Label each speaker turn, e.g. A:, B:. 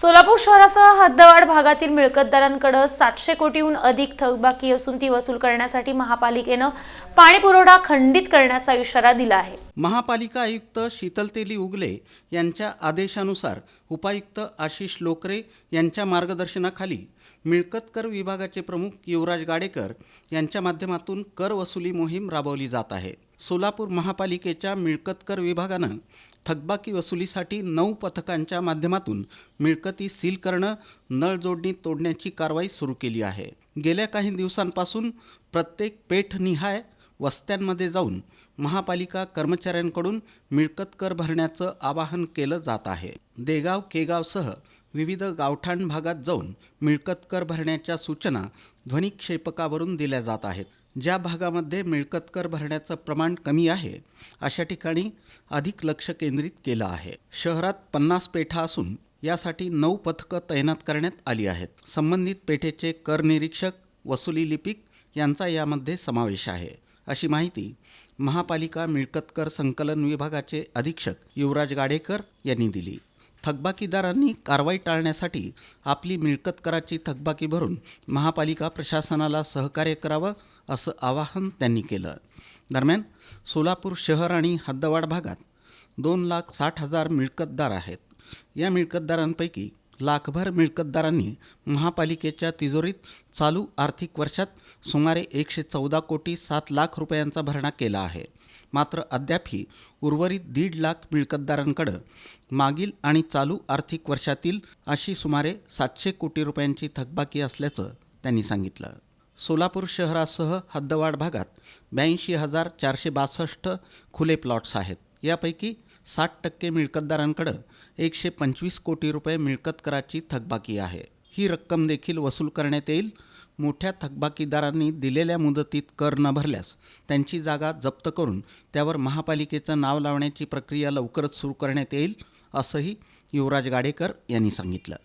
A: सोलापूर शहरासह हद्दवाढ भागातील मिळकतदारांकडे 700 कोटीहून अधिक थकबाकी असून ती वसूल करण्यासाठी महापालिकेने पाणी पुरवठा खंडित करण्याचा इशारा दिला आहे।
B: महापालिका आयुक्त शीतल तेली उगले यांच्या आदेशानुसार उपायुक्त आशिष लोकरे यांच्या मार्गदर्शनाखाली मिळकत कर विभागाचे प्रमुख युवराज गाडेकर यांच्या माध्यमातून कर वसुली मोहीम राबवली जात आहे। सोलापूर महापालिकेच्या मिळकत कर विभागानं थकबाकी वसुलीसाठी 9 पथकांच्या माध्यमातून मिळकती सील करणं, नळ जोडणी तोडण्याची कारवाई सुरू केली आहे। गेल्या काही दिवसांपासून प्रत्येक पेठनिहाय वस्त्यांमध्ये जाऊन महापालिका कर्मचाऱ्यांकडून मिळकत कर भरण्याचं आवाहन केलं जात आहे। देगाव केगावसह विविध गावठाण भागात जाऊन मिळकत कर भरण्याच्या सूचना ध्वनिक्षेपकावरून दिल्या जात आहेत। ज्या भागामध्ये मिळकत कर भरण्याचं प्रमाण कमी आहे अशा ठिकाणी अधिक लक्ष केंद्रित केलं आहे। शहरात 50 पेठा असून यासाठी 9 पथकं तैनात करण्यात आली आहेत। संबंधित पेठेचे कर निरीक्षक, वसुली लिपिक यांचा यामध्ये समावेश आहे, अशी माहिती महापालिका मिळकत कर संकलन विभागाचे अधीक्षक युवराज गाडेकर यांनी दिली। थकबाकीदारांनी कारवाई टाळण्यासाठी आपली मिळकत कराची थकबाकी भरून महापालिका प्रशासनाला सहकार्य करावं असं आवाहन त्यांनी केलं। दरम्यान सोलापूर शहर आणि हद्दवाढ भागात 2,60,000 मिळकतदार आहेत। या मिळकतदारांपैकी लाखभर मिळकतदारांनी महापालिकेच्या तिजोरीत चालू आर्थिक वर्षात सुमारे 114 कोटी 7 लाख रुपयांचा भरणा केला आहे। मात्र अद्यापही उर्वरित 1.5 लाख मिळकतदारांकडे मागील आणि चालू आर्थिक वर्षातील अशी सुमारे 700 कोटी रुपयांची थकबाकी असल्याचं त्यांनी सांगितलं। सोलापूर शहरासह हद्दवाढ भागात 82,462 खुले प्लॉट्स आहेत। यापैकी 60% मिळकतदारांकडे 125 कोटी रुपये मिळकत कराची थकबाकी आहे। ही रक्कम देखील वसूल करण्यात येईल। मोठ्या थकबाकीदारांनी दिलेल्या मुदतीत कर न भरल्यास त्यांची जागा जप्त करून त्यावर महापालिकेचं नाव लावण्याची प्रक्रिया लवकरच सुरू करण्यात येईल, असंही युवराज गाडेकर यांनी सांगितलं।